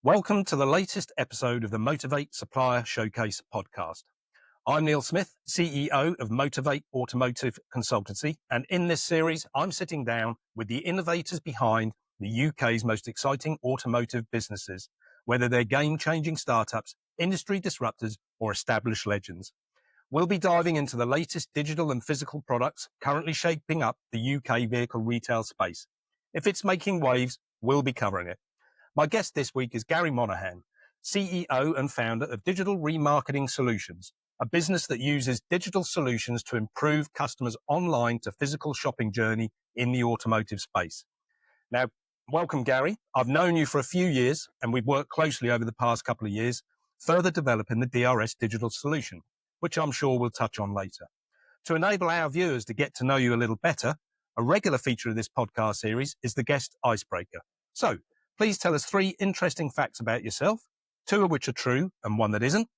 Welcome to the latest episode of the Motorvait Supplier Showcase podcast. I'm Neil Smith, CEO of Motorvait Automotive Consultancy, and in this series, I'm sitting down with the innovators behind the UK's most exciting automotive businesses, whether they're game-changing startups, industry disruptors, or established legends. We'll be diving into the latest digital and physical products currently shaping up the UK vehicle retail space. If it's making waves, we'll be covering it. My guest this week is Gary Monaghan, CEO and founder of Digital Remarketing Solutions, a business that uses digital solutions to improve customers' online to physical shopping journey in the automotive space. Now, welcome, Gary. I've known you for a few years, and we've worked closely over the past couple of years, further developing the DRS digital solution, which I'm sure we'll touch on later. To enable our viewers to get to know you a little better, a regular feature of this podcast series is the guest icebreaker. So, please tell us 3 interesting facts about yourself, 2 of which are true and 1 that isn't.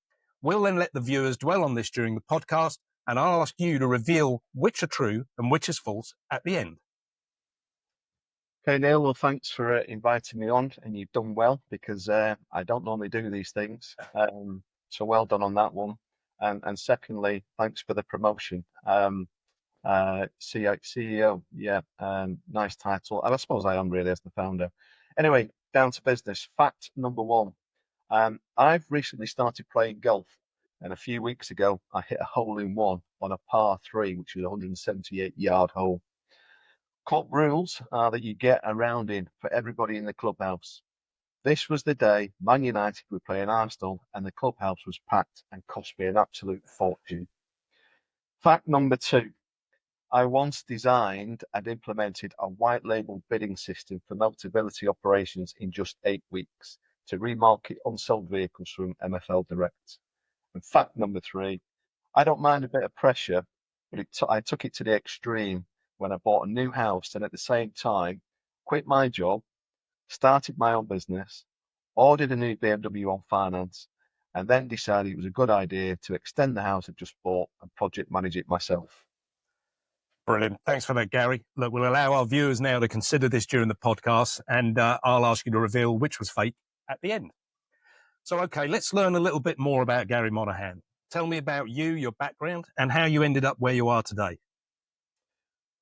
We'll then let the viewers dwell on this during the podcast, and I'll ask you to reveal which are true and which is false at the end. Okay, Neil, well, thanks for inviting me on, and you've done well because I don't normally do these things. So well done on that one. And secondly, thanks for the promotion. CEO, yeah, nice title. And I suppose I am really as the founder. Anyway, down to business. Fact number 1. I've recently started playing golf, and a few weeks ago, I hit a hole-in-one on a par 3, which is a 178-yard hole. Club rules are that you get a round in for everybody in the clubhouse. This was the day Man United were playing Arsenal, and the clubhouse was packed and cost me an absolute fortune. Fact number 2. I once designed and implemented a white label bidding system for Motability operations in just 8 weeks to remarket unsold vehicles from MFL Direct. And fact number 3, I don't mind a bit of pressure, but I took it to the extreme when I bought a new house and at the same time quit my job, started my own business, ordered a new BMW on finance, and then decided it was a good idea to extend the house I'd just bought and project manage it myself. Brilliant. Thanks for that, Gary. Look, we'll allow our viewers now to consider this during the podcast, and I'll ask you to reveal which was fake at the end. So, okay, let's learn a little bit more about Gary Monaghan. Tell me about you, your background, and how you ended up where you are today.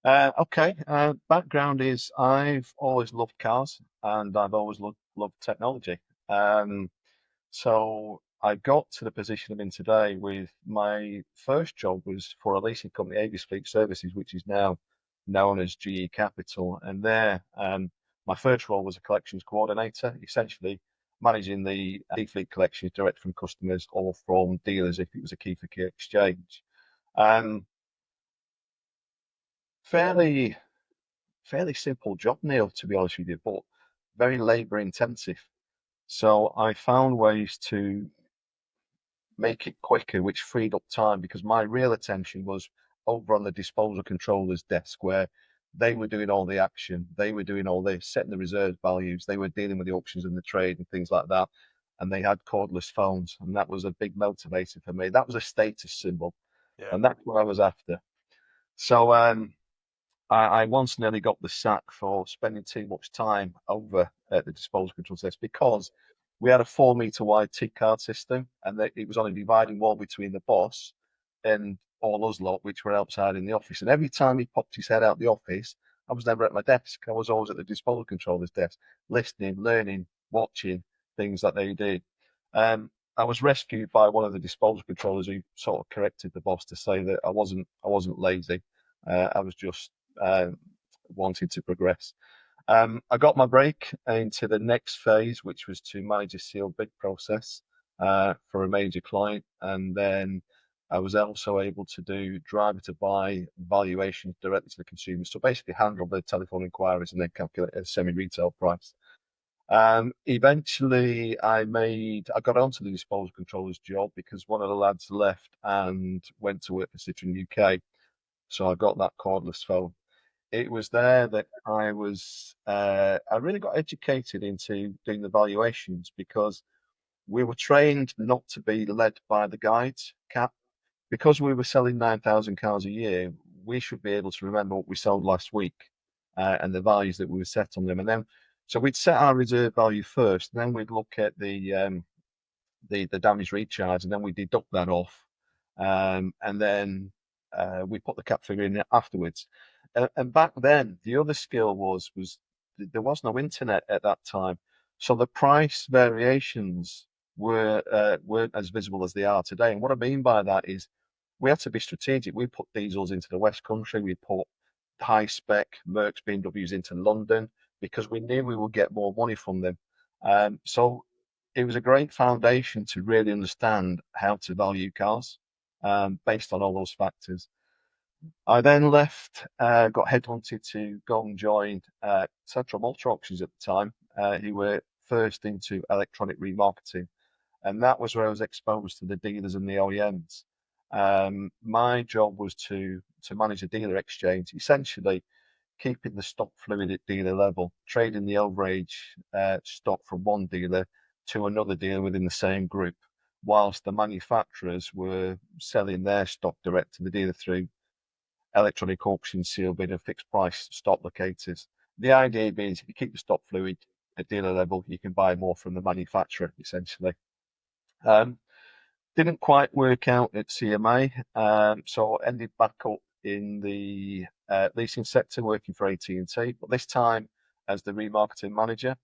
Background is I've always loved cars and I've always loved technology. So I got to the position I'm in today with my first job was for a leasing company, Avis Fleet Services, which is now known as GE Capital. And there, my first role was a collections coordinator, essentially managing the fleet collections direct from customers or from dealers if it was a key for key exchange. Fairly simple job, Neil, to be honest with you, but very labour intensive. So I found ways to make it quicker, which freed up time because my real attention was over on the disposal controller's desk where they were doing all the action. They were doing all this, setting the reserve values. They were dealing with the auctions and the trade and things like that. And they had cordless phones. And that was a big motivator for me. That was a status symbol. Yeah. And that's what I was after. So I once nearly got the sack for spending too much time over at the disposal control desk because we had a 4-meter wide T card system, and it was on a dividing wall between the boss and all us lot, which were outside in the office. And every time he popped his head out the office, I was never at my desk. I was always at the disposal controller's desk, listening, learning, watching things that they did. I was rescued by one of the disposal controllers who sort of corrected the boss to say that I wasn't lazy. I was just wanted to progress. I got my break into the next phase, which was to manage a sealed bid process for a major client. And then I was also able to do driver to buy valuations directly to the consumer. So basically handle the telephone inquiries and then calculate a semi-retail price. Eventually I got onto the disposal controller's job because one of the lads left and went to work for Citroen UK. So I got that cordless phone. It was there that I really got educated into doing the valuations because we were trained not to be led by the guides, Cap. Because we were selling 9,000 cars a year, we should be able to remember what we sold last week and the values that we were set on them. And then So we'd set our reserve value first, and then we'd look at the damage recharge, and then we deduct that off, and then we put the cap figure in afterwards. And back then, the other skill was there was no internet at that time, so the price variations weren't as visible as they are today. And what I mean by that is we had to be strategic. We put diesels into the West Country, we put high spec Mercs BMWs into London because we knew we would get more money from them. So it was a great foundation to really understand how to value cars based on all those factors. I then left, got headhunted to go and join Central Motor Auctions at the time, who were first into electronic remarketing. And that was where I was exposed to the dealers and the OEMs. My job was to manage a dealer exchange, essentially keeping the stock fluid at dealer level, trading the overage stock from one dealer to another dealer within the same group, whilst the manufacturers were selling their stock direct to the dealer through electronic auction, seal bid, and fixed price stock locators. The idea being if you keep the stock fluid at dealer level, you can buy more from the manufacturer, essentially. Um, didn't quite work out at CMA, so I ended back up in the leasing sector working for AT&T, but this time as the remarketing manager.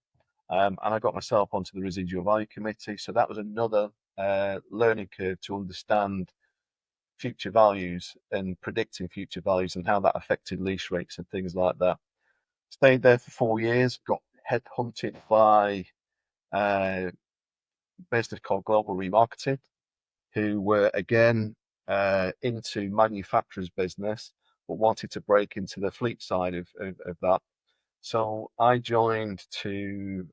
And I got myself onto the residual value committee. So that was another learning curve to understand future values and predicting future values and how that affected lease rates and things like that. Stayed there for 4 years, got headhunted by a business called Global Remarketing, who were again into manufacturers business, but wanted to break into the fleet side of that. So I joined to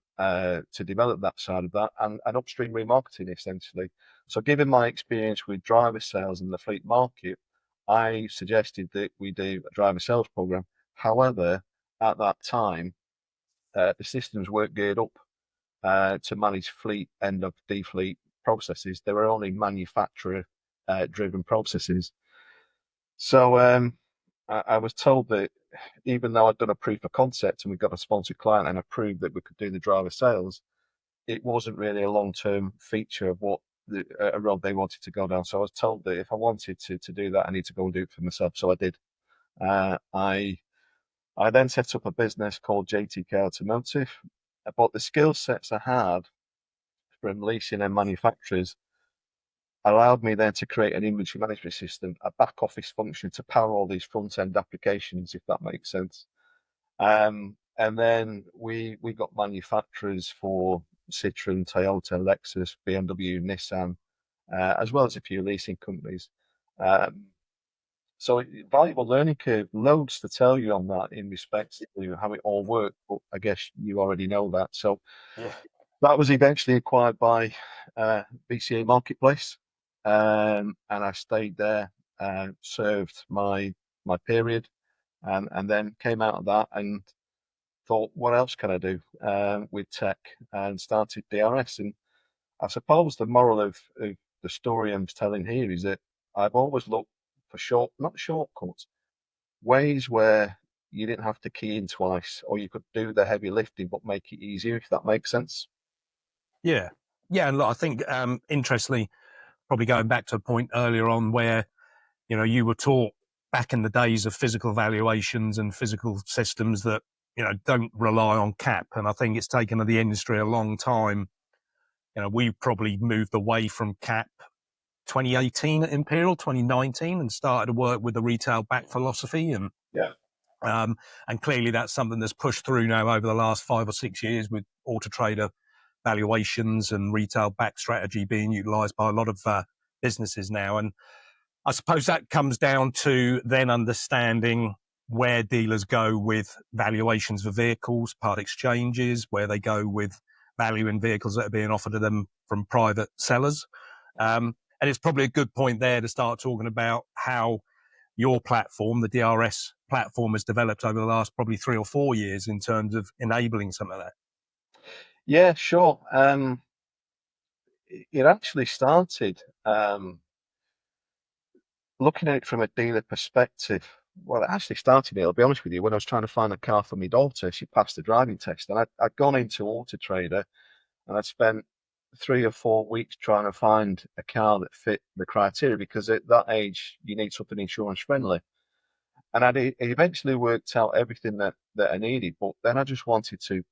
develop that side of that and upstream remarketing essentially. So given my experience with driver sales in the fleet market, I suggested that we do a driver sales program. However, at that time, the systems weren't geared up to manage fleet end of defleet processes. They were only manufacturer driven processes. So I was told that even though I'd done a proof of concept and we got a sponsored client and I proved that we could do the driver sales, it wasn't really a long-term feature of what a road they wanted to go down. So I was told that if I wanted to do that, I need to go and do it for myself. So I did. I then set up a business called JTK Automotive, but the skill sets I had from leasing and manufacturers allowed me then to create an inventory management system, a back office function to power all these front end applications, if that makes sense. And then we got manufacturers for Citroen, Toyota, Lexus, BMW, Nissan, as well as a few leasing companies. Um, so valuable learning curve, loads to tell you on that in respect to how it all worked, but I guess you already know that. So Yeah. that was eventually acquired by BCA Marketplace, and I stayed there, served my period, and then came out of that and thought, what else can I do with tech? And started DRS. And I suppose the moral of the story I'm telling here is that I've always looked for not shortcuts, ways where you didn't have to key in twice, or you could do the heavy lifting but make it easier, if that makes sense. Yeah. Yeah. And look, I think, interestingly, probably going back to a point earlier on where, you were taught back in the days of physical valuations and physical systems that, don't rely on cap. And I think it's taken the industry a long time. We probably moved away from cap 2018 at Imperial, 2019, and started to work with the retail back philosophy. Yeah. And clearly that's something that's pushed through now over the last 5 or 6 years with Auto Trader valuations and retail back strategy being utilized by a lot of businesses now. And I suppose that comes down to then understanding where dealers go with valuations for vehicles, part exchanges, where they go with value in vehicles that are being offered to them from private sellers. And it's probably a good point there to start talking about how your platform, the DRS platform, has developed over the last probably 3 or 4 years in terms of enabling some of that. Yeah, sure. It actually started looking at it from a dealer perspective. Well, it actually started, I'll be honest with you, when I was trying to find a car for my daughter. She passed the driving test, and I'd gone into Auto Trader, and I'd spent 3 or 4 weeks trying to find a car that fit the criteria, because at that age you need something insurance friendly. And it eventually worked out everything that I needed, but then I just wanted to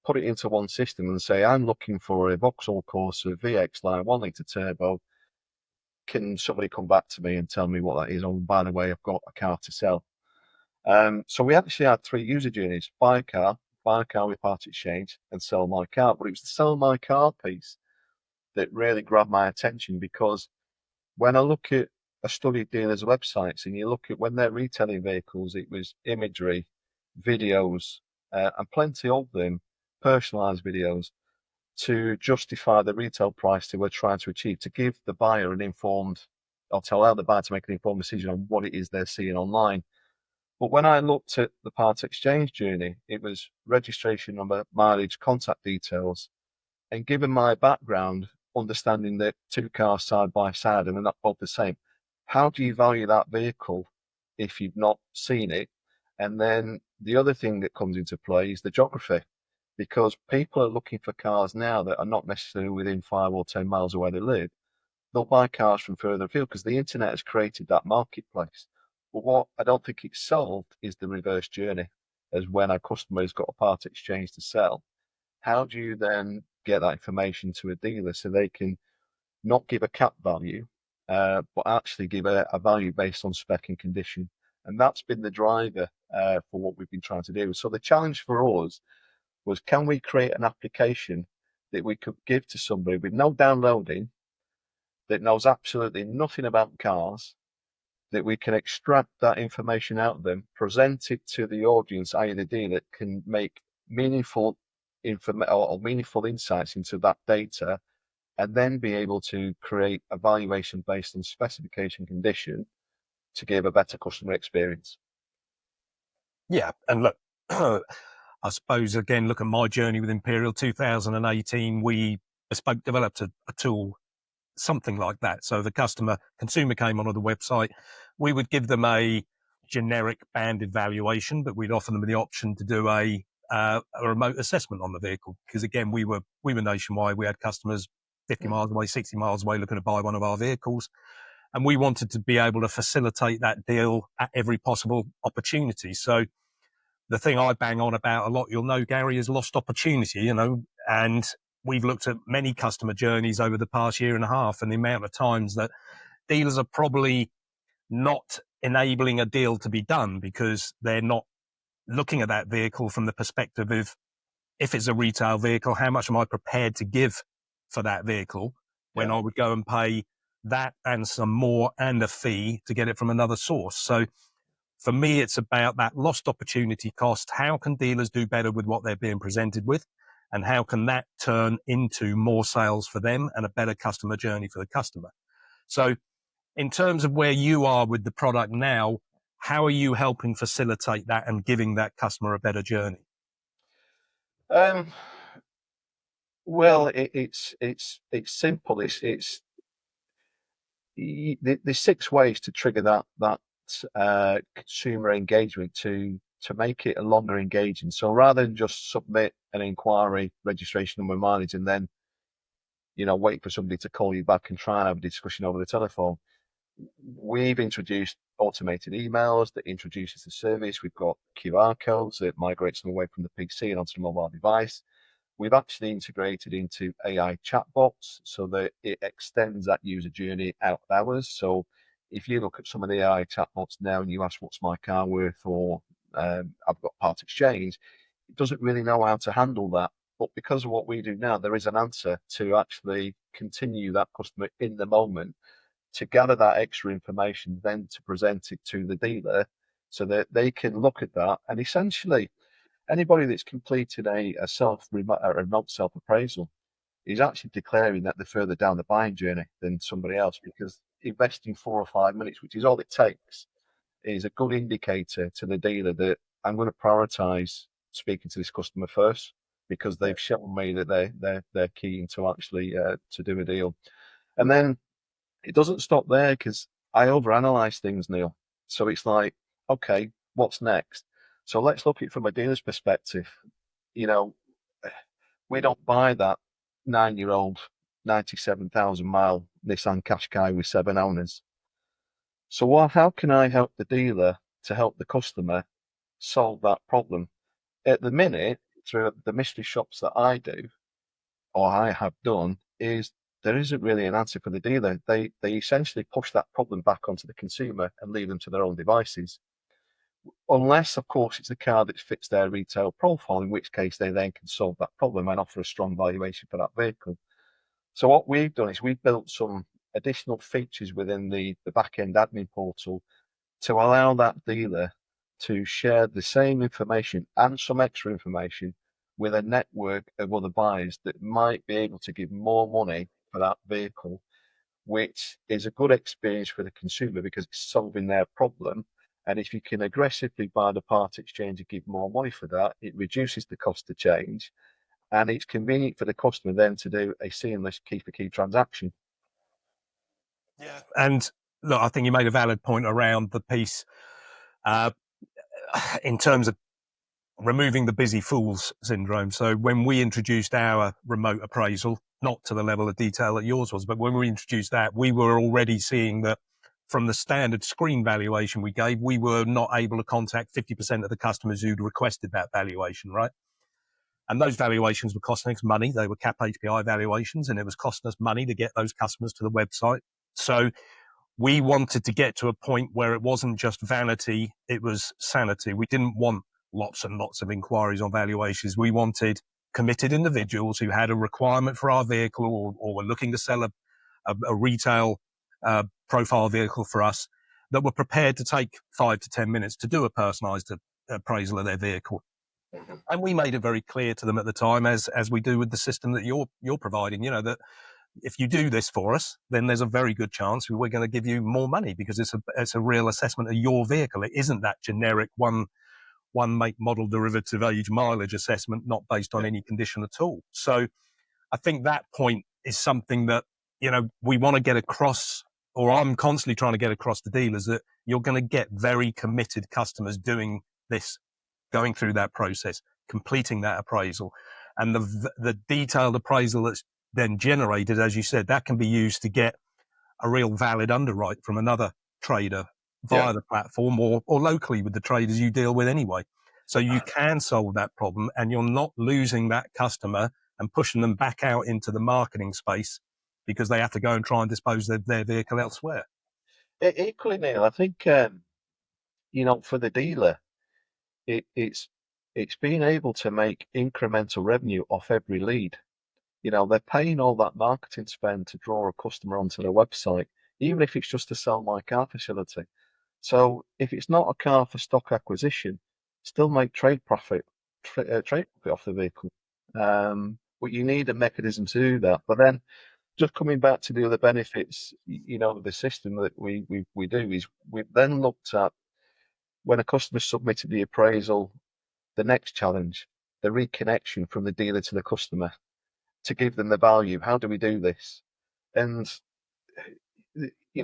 put it into one system and say, I'm looking for a Vauxhall Corsa VX line, 1 litre turbo. Can somebody come back to me and tell me what that is? Oh, by the way, I've got a car to sell. So we actually had 3 user journeys: buy a car with part exchange, and sell my car. But it was the sell my car piece that really grabbed my attention, because when I look at a study of dealers' websites and you look at when they're retailing vehicles, it was imagery, videos, and plenty of them, personalised videos, to justify the retail price they were trying to achieve, to give the buyer an informed, or to allow the buyer to make an informed decision on what it is they're seeing online. But when I looked at the part exchange journey, it was registration number, mileage, contact details. And given my background, understanding that two cars side by side and they're not both the same, how do you value that vehicle if you've not seen it? And then the other thing that comes into play is the geography, because people are looking for cars now that are not necessarily within 5 or 10 miles of where they live. They'll buy cars from further afield because the internet has created that marketplace. But what I don't think it's solved is the reverse journey, as when a customer has got a part exchange to sell, how do you then get that information to a dealer so they can not give a cap value, but actually give a value based on spec and condition? And that's been the driver for what we've been trying to do. So the challenge for us was, can we create an application that we could give to somebody with no downloading, that knows absolutely nothing about cars, that we can extract that information out of them, present it to the audience, i.e. the dealer, that can make meaningful or meaningful insights into that data, and then be able to create a valuation based on specification condition to give a better customer experience. Yeah, and look, I suppose again, look at my journey with Imperial. 2018, we bespoke developed a tool, something like that. So the consumer came onto the website, we would give them a generic banded valuation, but we'd offer them the option to do a remote assessment on the vehicle, because again, we were nationwide. We had customers 50 miles away, 60 miles away, looking to buy one of our vehicles, and we wanted to be able to facilitate that deal at every possible opportunity. So the thing I bang on about a lot, you'll know, Gary, is lost opportunity, and we've looked at many customer journeys over the past year and a half, and the amount of times that dealers are probably not enabling a deal to be done because they're not looking at that vehicle from the perspective of, if it's a retail vehicle, how much am I prepared to give for that vehicle, when Yeah. I would go and pay that and some more and a fee to get it from another source. So for me, it's about that lost opportunity cost. How can dealers do better with what they're being presented with? And how can that turn into more sales for them and a better customer journey for the customer? So in terms of where you are with the product now, how are you helping facilitate that and giving that customer a better journey? Um, well, it's simple. There's 6 ways to trigger that consumer engagement to make it a longer engaging. So rather than just submit an inquiry, registration number, mileage, and then wait for somebody to call you back and try and have a discussion over the telephone, we've introduced automated emails that introduces the service. We've got QR codes that migrates them away from the PC and onto the mobile device. We've actually integrated into AI chatbots so that it extends that user journey out of hours. So if you look at some of the AI chatbots now and you ask, what's my car worth, or I've got part exchange, it doesn't really know how to handle that. But because of what we do now, there is an answer to actually continue that customer in the moment, to gather that extra information, then to present it to the dealer so that they can look at that. And essentially, anybody that's completed a remote self appraisal is actually declaring that they're further down the buying journey than somebody else, because investing 4 or 5 minutes, which is all it takes, is a good indicator to the dealer that I'm going to prioritize speaking to this customer first, because they've shown me that they're keen to actually to do a deal. And then it doesn't stop there, because I overanalyze things, Neil. So it's like, okay, what's next? So let's look at it from a dealer's perspective. You know, we don't buy that 9-year-old 97,000 mile Nissan Qashqai with 7 owners. So how can I help the dealer to help the customer solve that problem? At the minute, through the mystery shops that I do, or I have done, is there isn't really an answer for the dealer. They essentially push that problem back onto the consumer and leave them to their own devices. Unless, of course, it's a car that fits their retail profile, in which case they then can solve that problem and offer a strong valuation for that vehicle. So what we've done is we've built some additional features within the back-end admin portal to allow that dealer to share the same information and some extra information with a network of other buyers that might be able to give more money for that vehicle, which is a good experience for the consumer because it's solving their problem. And if you can aggressively buy the part exchange and give more money for that, it reduces the cost to change, and it's convenient for the customer then to do a seamless key for key transaction. Yeah. And look, I think you made a valid point around the piece uh, in terms of removing the busy fools syndrome. So when we introduced our remote appraisal, not to the level of detail that yours was, but when we introduced that, we were already seeing that from the standard screen valuation we gave, we were not able to contact 50% of the customers who'd requested that valuation, right? And those valuations were costing us money. They were cap HPI valuations, and it was costing us money to get those customers to the website. So we wanted to get to a point where it wasn't just vanity, it was sanity. We didn't want lots and lots of inquiries on valuations. We wanted committed individuals who had a requirement for our vehicle or were looking to sell a retail profile vehicle for us that were prepared to take 5 to 10 minutes to do a personalized appraisal of their vehicle. Mhm. And we made it very clear to them at the time, as we do with the system that you're providing, that if you do this for us, then there's a very good chance we're going to give you more money because it's a real assessment of your vehicle. It isn't that generic one make, model, derivative, age, mileage assessment, not based on Yeah. any condition at all. So I think that point is something that we want to get across, or I'm constantly trying to get across to dealers, that you're going to get very committed customers doing this, going through that process, completing that appraisal, and the detailed appraisal that's then generated, as you said, that can be used to get a real valid underwrite from another trader Yeah. via the platform or locally with the traders you deal with anyway. So you can solve that problem and you're not losing that customer and pushing them back out into the marketing space because they have to go and try and dispose of their vehicle elsewhere. Equally, Neil, I think for the dealer, it's being able to make incremental revenue off every lead. They're paying all that marketing spend to draw a customer onto their website, even if it's just to sell my car facility. So if it's not a car for stock acquisition, still make trade profit off the vehicle. But you need a mechanism to do that. But then just coming back to the other benefits, the system that we do is we've then looked at when a customer submitted the appraisal, the next challenge, the reconnection from the dealer to the customer to give them the value. How do we do this? And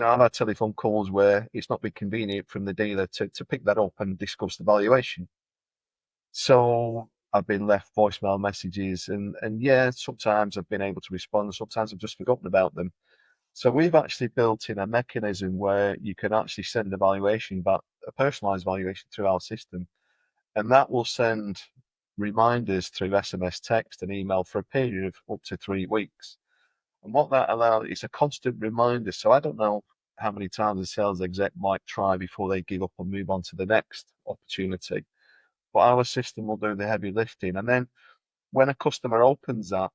I've had telephone calls where it's not been convenient from the dealer to pick that up and discuss the valuation. So I've been left voicemail messages, and yeah, sometimes I've been able to respond, sometimes I've just forgotten about them. So we've actually built in a mechanism where you can actually send a valuation back, a personalized valuation through our system, and that will send reminders through SMS text and email for a period of up to 3 weeks. And what that allows is a constant reminder. So I don't know how many times a sales exec might try before they give up and move on to the next opportunity. But our system will do the heavy lifting. And then when a customer opens that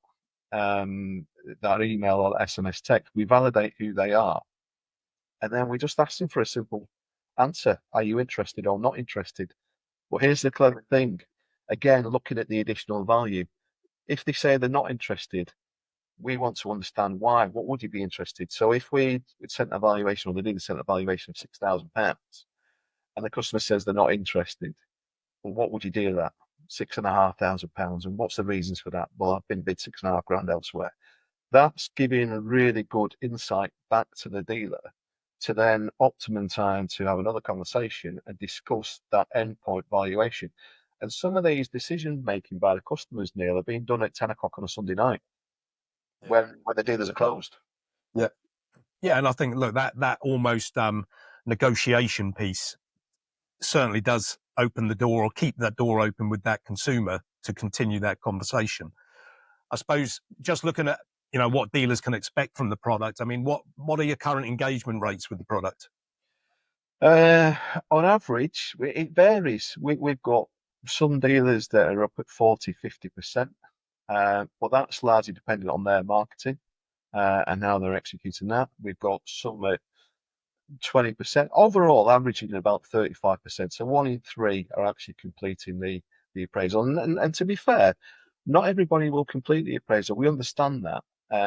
email or SMS text, we validate who they are. And then we just ask them for a simple answer. Are you interested or not interested? But here's the clever thing. Again, looking at the additional value. If they say they're not interested, we want to understand why. What would you be interested? So if we sent a valuation, or they did send a valuation of £6,000, and the customer says they're not interested, well, what would you do with that? £6,500. And what's the reasons for that? Well, I've been bid 6.5 grand elsewhere. That's giving a really good insight back to the dealer to then optimum time to have another conversation and discuss that endpoint valuation. And some of these decision making by the customers, Neil, are being done at 10 o'clock on a Sunday night when the dealers are closed. Yeah. Yeah, and I think, look, that almost negotiation piece certainly does open the door, or keep that door open with that consumer to continue that conversation. I suppose just looking at, what dealers can expect from the product. I mean, what are your current engagement rates with the product? Uh, on average, it varies. We've got some dealers that are up at 40, 50%, but that's largely dependent on their marketing and how they're executing that. We've got some at 20%, overall averaging about 35%. So 1 in 3 are actually completing the appraisal. And to be fair, not everybody will complete the appraisal. We understand that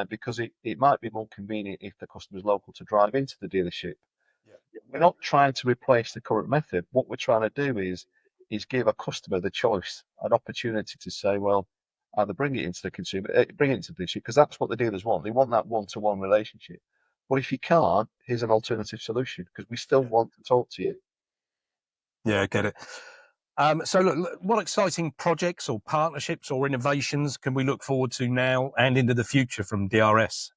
because it might be more convenient if the customer is local to drive into the dealership. We're not trying to replace the current method. What we're trying to do is give a customer the choice, an opportunity to say, well, either bring it into the consumer, bring it into the dealership, because that's what the dealers want. They want that one-to-one relationship. But if you can't, here's an alternative solution because we still want to talk to you. Yeah, I get it. So, look, what exciting projects or partnerships or innovations can we look forward to now and into the future from DRS?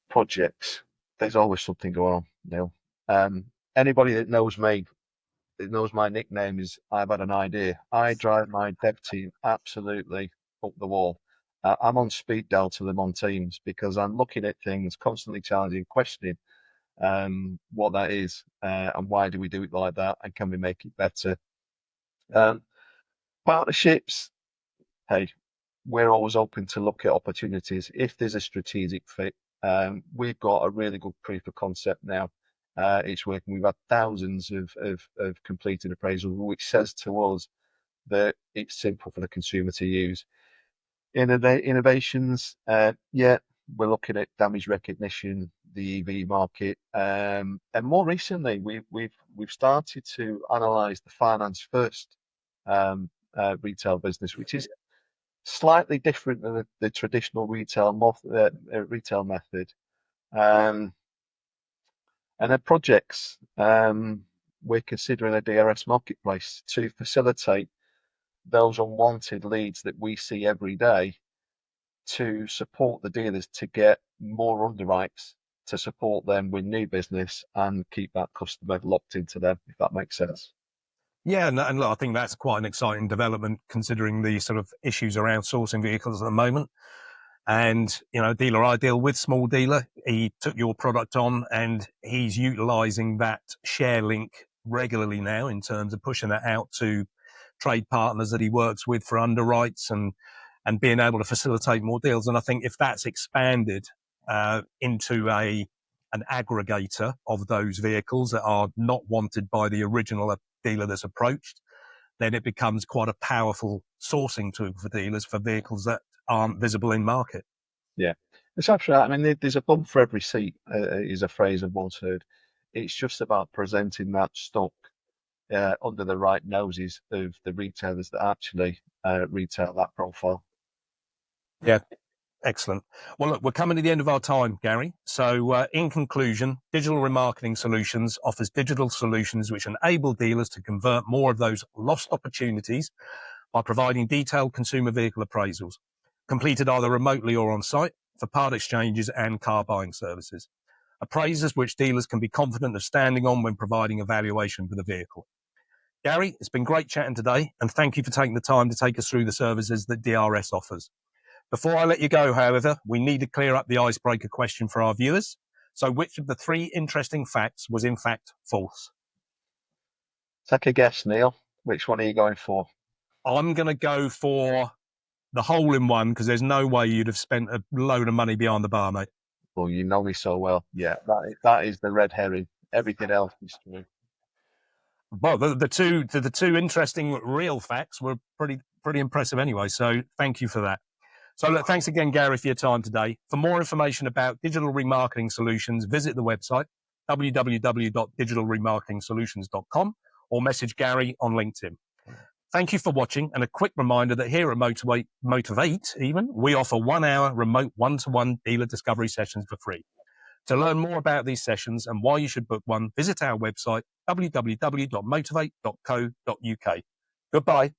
Projects. There's always something going on, Neil. Anybody that knows me, that knows my nickname is I've had an idea. I drive my dev team absolutely up the wall. I'm on speed dial to them on Teams because I'm looking at things, constantly challenging, questioning what that is and why do we do it like that and can we make it better. Partnerships, hey, we're always open to look at opportunities if there's a strategic fit. We've got a really good proof of concept now. It's working. We've had thousands of completed appraisals, which says to us that it's simple for the consumer to use. Innovations, yeah, we're looking at damage recognition, the EV market, and more recently, we've started to analyse the finance first retail business, which is slightly different than the traditional retail method. And then projects, we're considering a DRS marketplace to facilitate those unwanted leads that we see every day to support the dealers to get more underwrites to support them with new business and keep that customer locked into them, if that makes sense. Yeah, and look, I think that's quite an exciting development considering the sort of issues around sourcing vehicles at the moment. And, dealer ideal with small dealer, he took your product on and he's utilizing that share link regularly now in terms of pushing that out to trade partners that he works with for underwrites and being able to facilitate more deals. And I think if that's expanded into an aggregator of those vehicles that are not wanted by the original dealer that's approached, then it becomes quite a powerful sourcing tool for dealers for vehicles that aren't visible in market. Yeah, it's absolutely right. I mean, there's a bump for every seat, is a phrase I've once heard. It's just about presenting that stock under the right noses of the retailers that actually retail that profile. Yeah, excellent. Well, look, we're coming to the end of our time, Gary. So in conclusion, Digital Remarketing Solutions offers digital solutions which enable dealers to convert more of those lost opportunities by providing detailed consumer vehicle appraisals, completed either remotely or on site for part exchanges and car buying services. Appraisals which dealers can be confident of standing on when providing a valuation for the vehicle. Gary, it's been great chatting today, and thank you for taking the time to take us through the services that DRS offers. Before I let you go, however, we need to clear up the icebreaker question for our viewers. So which of the 3 interesting facts was in fact false? Take a guess, Neil. Which one are you going for? I'm going to go for the hole in one because there's no way you'd have spent a load of money behind the bar, mate. Well, you know me so well. Yeah, that is the red herring. Everything else is true. Well, the two interesting real facts were pretty impressive anyway. So thank you for that. So look, thanks again, Gary, for your time today. For more information about digital remarketing solutions, visit the website www.digitalremarketingsolutions.com or message Gary on LinkedIn. Thank you for watching, and a quick reminder that here at Motorvait even, we offer 1 hour remote one-to-one dealer discovery sessions for free. To learn more about these sessions and why you should book one, visit our website, www.motorvate.co.uk. Goodbye.